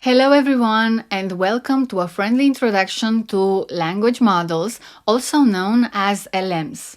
Hello everyone, and welcome to a friendly introduction to language models, also known as LMs.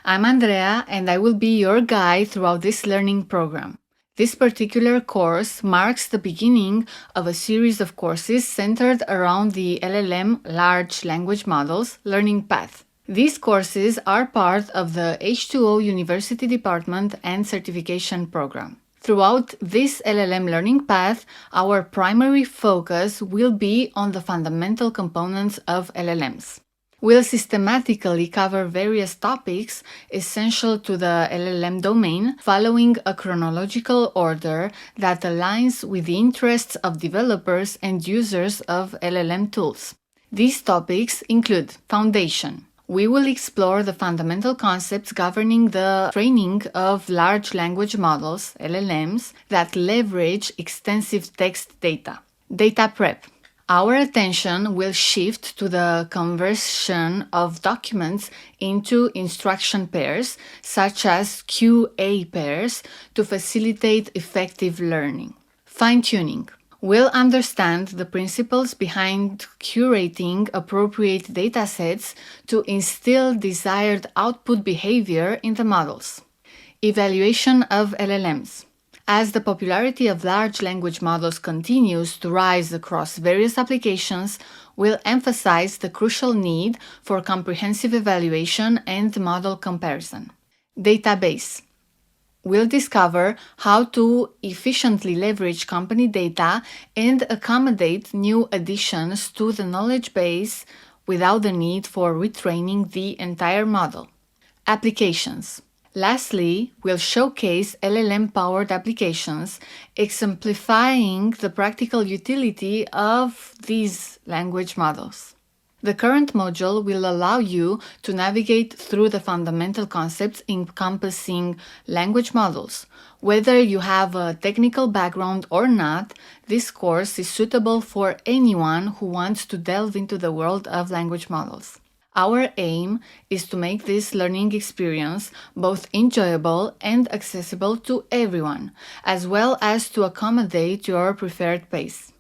I'm Andrea, and I will be your guide throughout this learning program. This particular course marks the beginning of a series of courses centered around the LLM Large Language Models Learning Path. These courses are part of the H2O University Department and Certification Program. Throughout this LLM learning path, our primary focus will be on the fundamental components of LLMs. We'll systematically cover various topics essential to the LLM domain, following a chronological order that aligns with the interests of developers and users of LLM tools. These topics include Foundation. We will explore the fundamental concepts governing the training of large language models, LLMs, that leverage extensive text data. Data prep. Our attention will shift to the conversion of documents into instruction pairs, such as QA pairs, to facilitate effective learning. Fine-tuning. We'll understand the principles behind curating appropriate datasets to instill desired output behavior in the models. Evaluation of LLMs. As the popularity of large language models continues to rise across various applications, we'll emphasize the crucial need for comprehensive evaluation and model comparison. Database. We'll discover how to efficiently leverage company data and accommodate new additions to the knowledge base without the need for retraining the entire model. Applications. Lastly, we'll showcase LLM-powered applications, exemplifying the practical utility of these language models. The current module will allow you to navigate through the fundamental concepts encompassing language models. Whether you have a technical background or not, this course is suitable for anyone who wants to delve into the world of language models. Our aim is to make this learning experience both enjoyable and accessible to everyone, as well as to accommodate your preferred pace.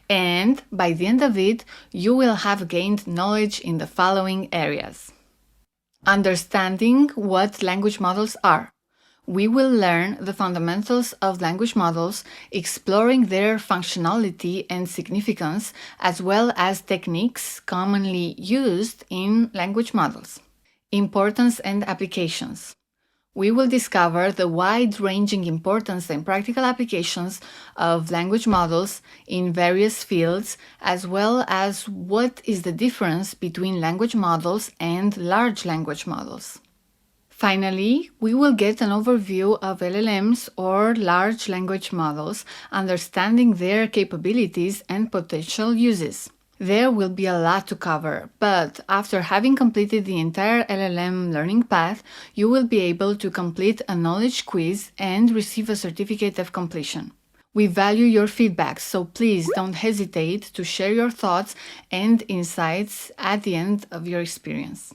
And by the end of it, you will have gained knowledge in the following areas. Understanding what language models are. We will learn the fundamentals of language models, exploring their functionality and significance, as well as techniques commonly used in language models. Importance and applications. We will discover the wide-ranging importance and practical applications of language models in various fields, as well as what is the difference between language models and large language models. Finally, we will get an overview of LLMs or large language models, understanding their capabilities and potential uses. There will be a lot to cover, but after having completed the entire LLM learning path, you will be able to complete a knowledge quiz and receive a certificate of completion. We value your feedback, so please don't hesitate to share your thoughts and insights at the end of your experience.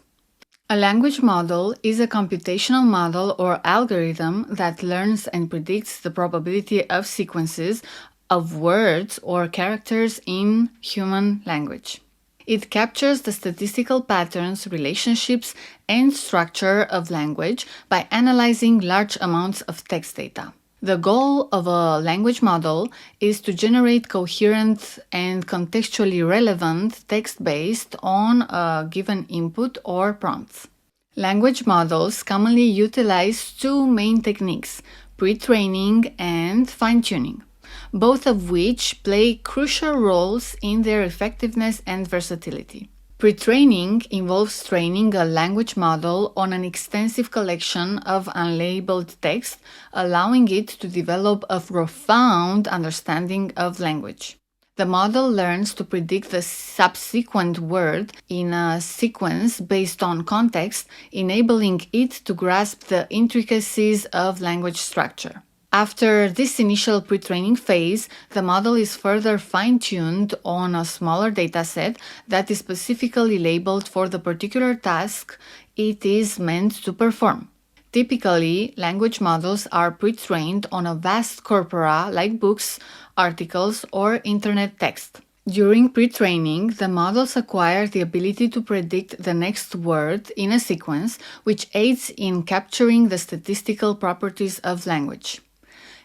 A language model is a computational model or algorithm that learns and predicts the probability of sequences of words or characters in human language. It captures the statistical patterns, relationships, and structure of language by analyzing large amounts of text data. The goal of a language model is to generate coherent and contextually relevant text based on a given input or prompts. Language models commonly utilize two main techniques, pre-training and fine-tuning, both of which play crucial roles in their effectiveness and versatility. Pre-training involves training a language model on an extensive collection of unlabeled text, allowing it to develop a profound understanding of language. The model learns to predict the subsequent word in a sequence based on context, enabling it to grasp the intricacies of language structure. After this initial pre-training phase, the model is further fine-tuned on a smaller dataset that is specifically labeled for the particular task it is meant to perform. Typically, language models are pre-trained on a vast corpora like books, articles, or internet text. During pre-training, the models acquire the ability to predict the next word in a sequence, which aids in capturing the statistical properties of language.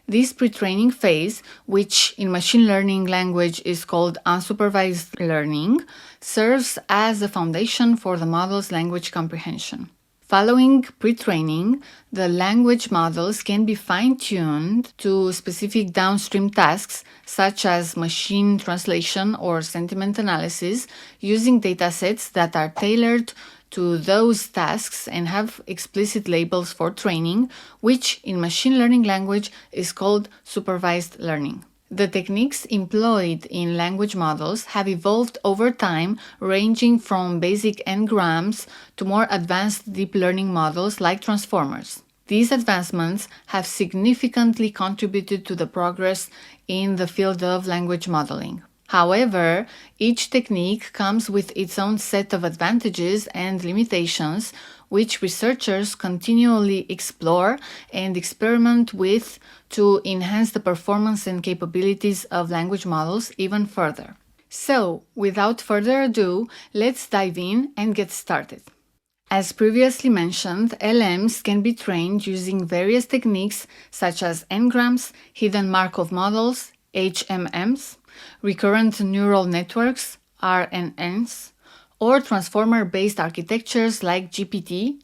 This pre-training phase, which in machine learning language is called unsupervised learning, serves as a foundation for the model's language comprehension. Following pre-training, the language models can be fine-tuned to specific downstream tasks such as machine translation or sentiment analysis using datasets that are tailored to those tasks and have explicit labels for training, which in machine learning language is called supervised learning. The techniques employed in language models have evolved over time, ranging from basic n-grams to more advanced deep learning models like transformers. These advancements have significantly contributed to the progress in the field of language modeling. However, each technique comes with its own set of advantages and limitations, which researchers continually explore and experiment with to enhance the performance and capabilities of language models even further. So, without further ado, let's dive in and get started. As previously mentioned, LMs can be trained using various techniques such as n-grams, hidden Markov models, HMMs, recurrent neural networks, RNNs, or transformer-based architectures like GPT,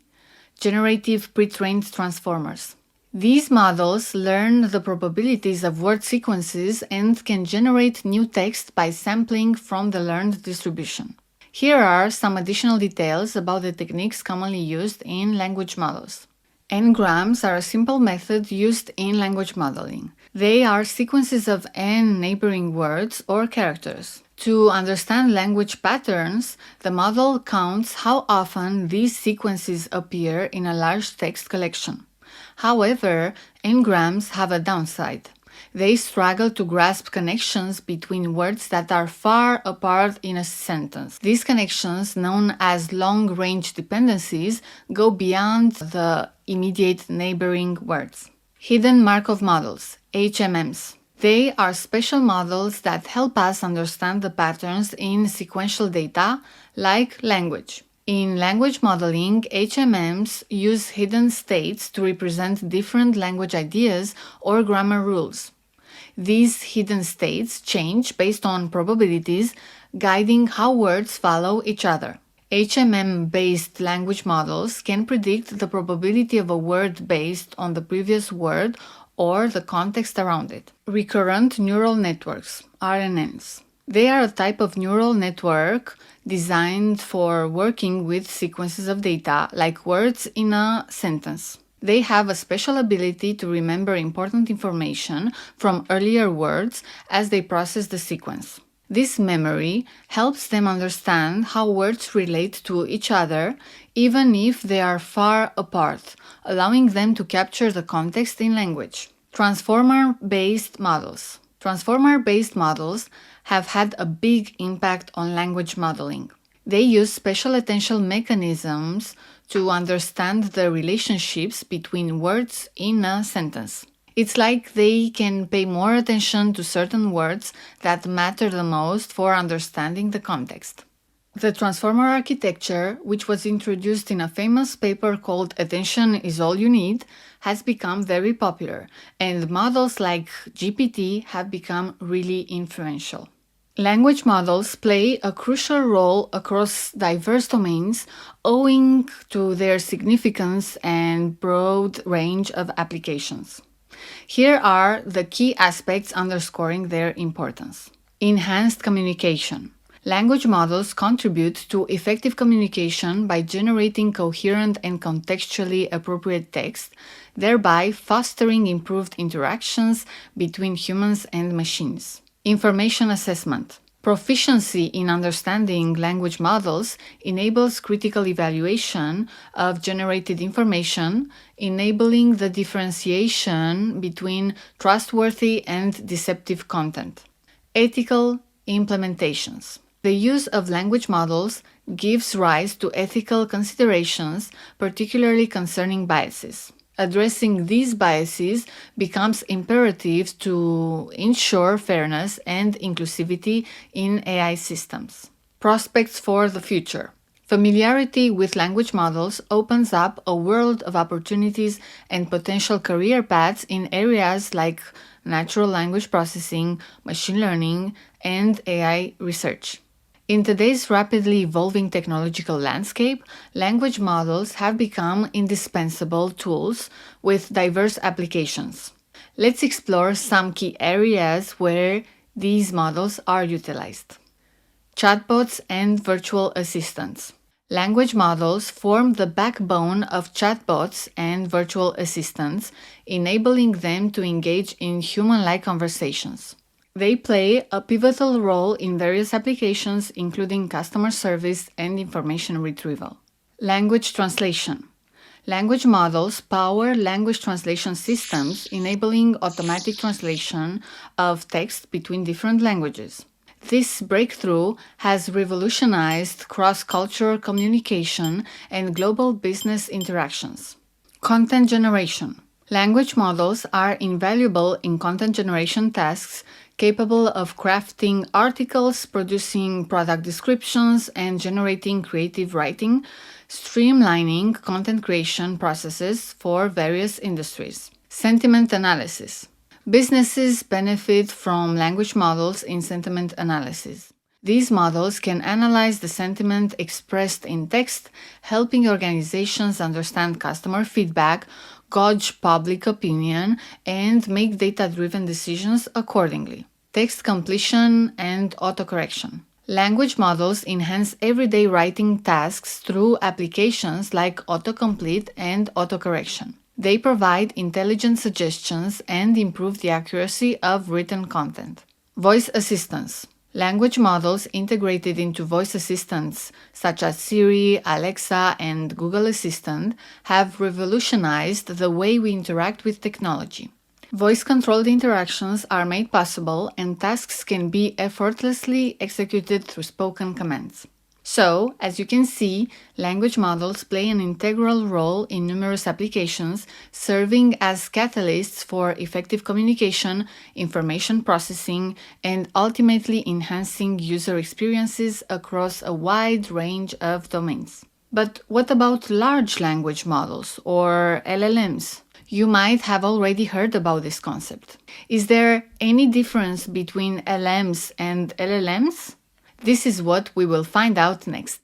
generative pre-trained transformers. These models learn the probabilities of word sequences and can generate new text by sampling from the learned distribution. Here are some additional details about the techniques commonly used in language models. N-grams are a simple method used in language modeling. They are sequences of n neighboring words or characters. To understand language patterns, the model counts how often these sequences appear in a large text collection. However, n-grams have a downside. They struggle to grasp connections between words that are far apart in a sentence. These connections, known as long-range dependencies, go beyond the immediate neighboring words. Hidden Markov models, HMMs. They are special models that help us understand the patterns in sequential data, like language. In language modeling, HMMs use hidden states to represent different language ideas or grammar rules. These hidden states change based on probabilities, guiding how words follow each other. HMM-based language models can predict the probability of a word based on the previous word or the context around it. Recurrent neural networks, RNNs. They are a type of neural network designed for working with sequences of data, like words in a sentence. They have a special ability to remember important information from earlier words as they process the sequence. This memory helps them understand how words relate to each other, even if they are far apart, allowing them to capture the context in language. Transformer-based models. Transformer-based models have had a big impact on language modeling. They use special attention mechanisms to understand the relationships between words in a sentence. It's like they can pay more attention to certain words that matter the most for understanding the context. The transformer architecture, which was introduced in a famous paper called "Attention is All You Need," has become very popular, and models like GPT have become really influential. Language models play a crucial role across diverse domains owing to their significance and broad range of applications. Here are the key aspects underscoring their importance. Enhanced communication. Language models contribute to effective communication by generating coherent and contextually appropriate text, thereby fostering improved interactions between humans and machines. Information assessment. Proficiency in understanding language models enables critical evaluation of generated information, enabling the differentiation between trustworthy and deceptive content. Ethical implementations. The use of language models gives rise to ethical considerations, particularly concerning biases. Addressing these biases becomes imperative to ensure fairness and inclusivity in AI systems. Prospects for the future. Familiarity with language models opens up a world of opportunities and potential career paths in areas like natural language processing, machine learning, and AI research. In today's rapidly evolving technological landscape, language models have become indispensable tools with diverse applications. Let's explore some key areas where these models are utilized. Chatbots and virtual assistants. Language models form the backbone of chatbots and virtual assistants, enabling them to engage in human-like conversations. They play a pivotal role in various applications, including customer service and information retrieval. Language translation. Language models power language translation systems, enabling automatic translation of text between different languages. This breakthrough has revolutionized cross-cultural communication and global business interactions. Content generation. Language models are invaluable in content generation tasks, capable of crafting articles, producing product descriptions, and generating creative writing, streamlining content creation processes for various industries. Sentiment analysis. Businesses benefit from language models in sentiment analysis. These models can analyze the sentiment expressed in text, helping organizations understand customer feedback, gauge public opinion, and make data-driven decisions accordingly. Text completion and autocorrection. Language models enhance everyday writing tasks through applications like autocomplete and autocorrection. They provide intelligent suggestions and improve the accuracy of written content. Voice assistants. Language models integrated into voice assistants such as Siri, Alexa, and Google Assistant have revolutionized the way we interact with technology. Voice-controlled interactions are made possible, and tasks can be effortlessly executed through spoken commands. So, as you can see, language models play an integral role in numerous applications, serving as catalysts for effective communication, information processing, and ultimately enhancing user experiences across a wide range of domains. But what about large language models, or LLMs? You might have already heard about this concept. Is there any difference between LMs and LLMs? This is what we will find out next.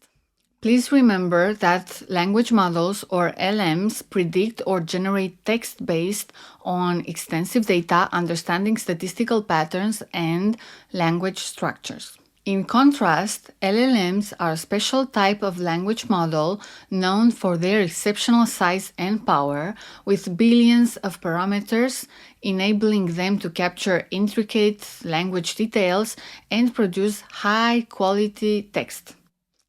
Please remember that language models, or LMs, predict or generate text based on extensive data, understanding statistical patterns and language structures. In contrast, LLMs are a special type of language model known for their exceptional size and power, with billions of parameters, enabling them to capture intricate language details and produce high-quality text.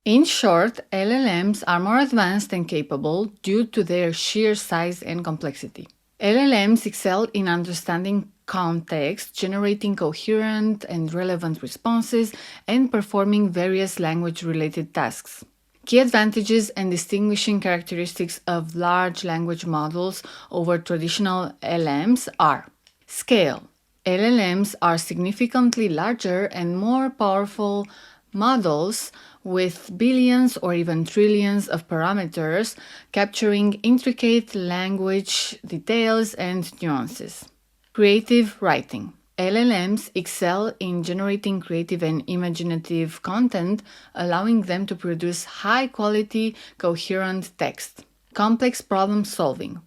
In short, LLMs are more advanced and capable due to their sheer size and complexity. LLMs excel in understanding context, generating coherent and relevant responses, and performing various language-related tasks. Key advantages and distinguishing characteristics of large language models over traditional LLMs are: scale. LLMs are significantly larger and more powerful models with billions or even trillions of parameters, capturing intricate language details and nuances. Creative writing. LLMs excel in generating creative and imaginative content, allowing them to produce high-quality, coherent text. Complex problem solving.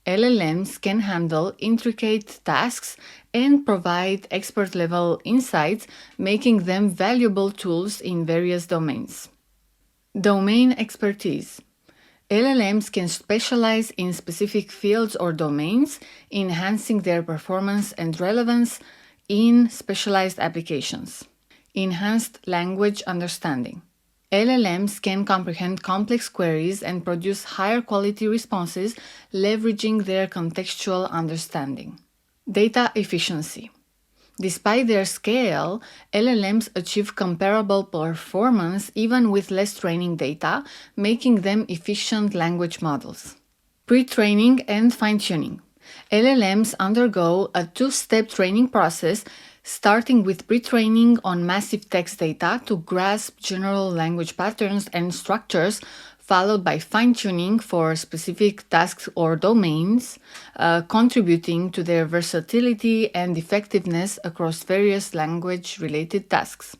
LLMs can handle intricate tasks and provide expert-level insights, making them valuable tools in various domains. Domain expertise. LLMs can specialize in specific fields or domains, enhancing their performance and relevance in specialized applications. Enhanced language understanding. LLMs can comprehend complex queries and produce higher quality responses, leveraging their contextual understanding. Data efficiency. Despite their scale, LLMs achieve comparable performance even with less training data, making them efficient language models. Pre-training and fine-tuning. LLMs undergo a two-step training process, starting with pre-training on massive text data to grasp general language patterns and structures, followed by fine-tuning for specific tasks or domains, contributing to their versatility and effectiveness across various language-related tasks.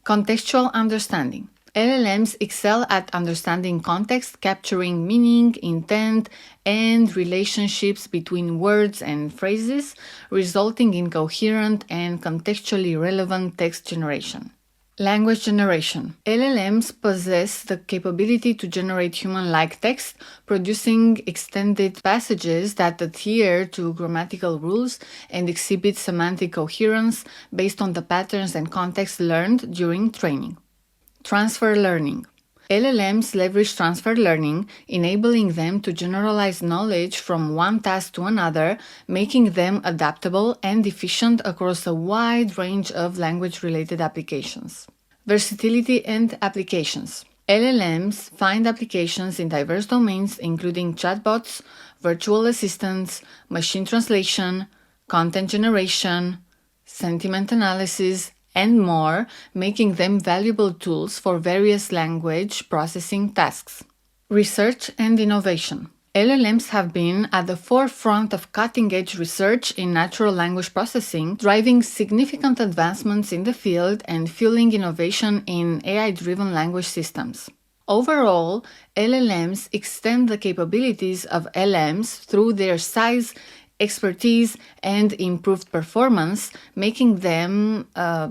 Contextual understanding. LLMs excel at understanding context, capturing meaning, intent, and relationships between words and phrases, resulting in coherent and contextually relevant text generation. Language generation. LLMs possess the capability to generate human-like text, producing extended passages that adhere to grammatical rules and exhibit semantic coherence based on the patterns and context learned during training. Transfer learning. LLMs leverage transfer learning, enabling them to generalize knowledge from one task to another, making them adaptable and efficient across a wide range of language-related applications. Versatility and applications. LLMs find applications in diverse domains, including chatbots, virtual assistants, machine translation, content generation, sentiment analysis, and more, making them valuable tools for various language processing tasks. Research and innovation. LLMs have been at the forefront of cutting-edge research in natural language processing, driving significant advancements in the field and fueling innovation in AI-driven language systems. Overall, LLMs extend the capabilities of LMs through their size, expertise, and improved performance, making them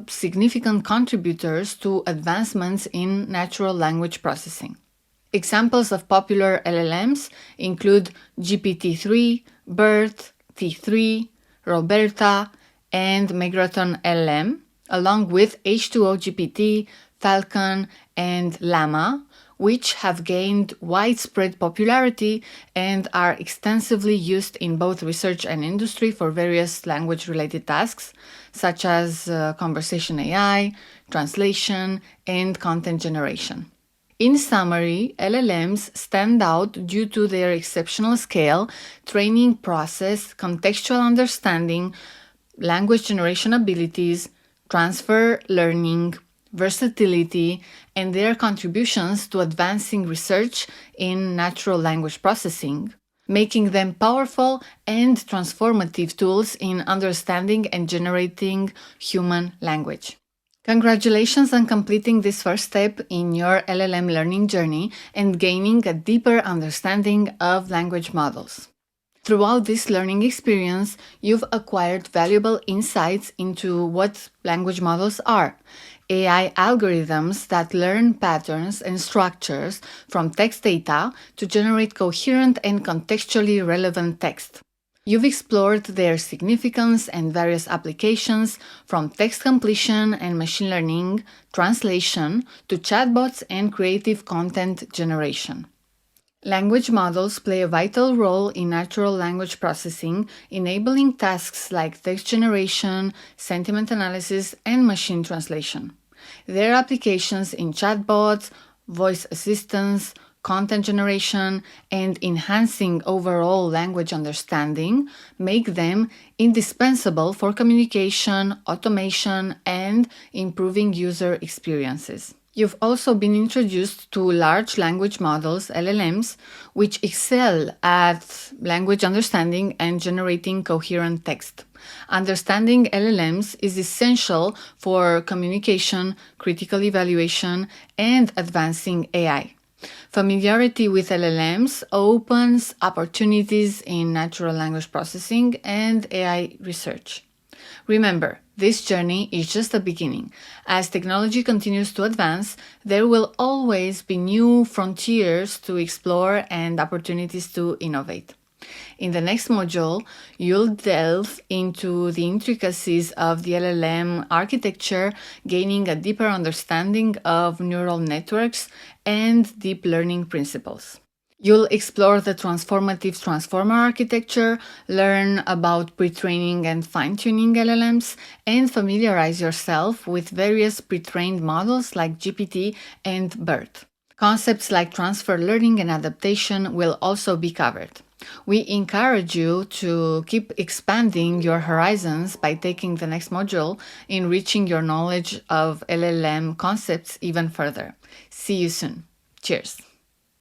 significant contributors to advancements in natural language processing. Examples of popular LLMs include GPT-3, BERT, T3, Roberta, and Megraton LM, along with H2O GPT, Falcon, and Llama, which have gained widespread popularity and are extensively used in both research and industry for various language-related tasks, such as conversation AI, translation, and content generation. In summary, LLMs stand out due to their exceptional scale, training process, contextual understanding, language generation abilities, transfer learning, versatility, and their contributions to advancing research in natural language processing, making them powerful and transformative tools in understanding and generating human language. Congratulations on completing this first step in your LLM learning journey and gaining a deeper understanding of language models. Throughout this learning experience, you've acquired valuable insights into what language models are, AI algorithms that learn patterns and structures from text data to generate coherent and contextually relevant text. You've explored their significance and various applications, from text completion and machine learning, translation, to chatbots and creative content generation. Language models play a vital role in natural language processing, enabling tasks like text generation, sentiment analysis, and machine translation. Their applications in chatbots, voice assistants, content generation, and enhancing overall language understanding make them indispensable for communication, automation, and improving user experiences. You've also been introduced to large language models, LLMs, which excel at language understanding and generating coherent text. Understanding LLMs is essential for communication, critical evaluation, and advancing AI. Familiarity with LLMs opens opportunities in natural language processing and AI research. Remember, this journey is just the beginning. As technology continues to advance, there will always be new frontiers to explore and opportunities to innovate. In the next module, you'll delve into the intricacies of the LLM architecture, gaining a deeper understanding of neural networks and deep learning principles. You'll explore the transformative transformer architecture, learn about pre-training and fine-tuning LLMs, and familiarize yourself with various pre-trained models like GPT and BERT. Concepts like transfer learning and adaptation will also be covered. We encourage you to keep expanding your horizons by taking the next module, enriching your knowledge of LLM concepts even further. See you soon. Cheers.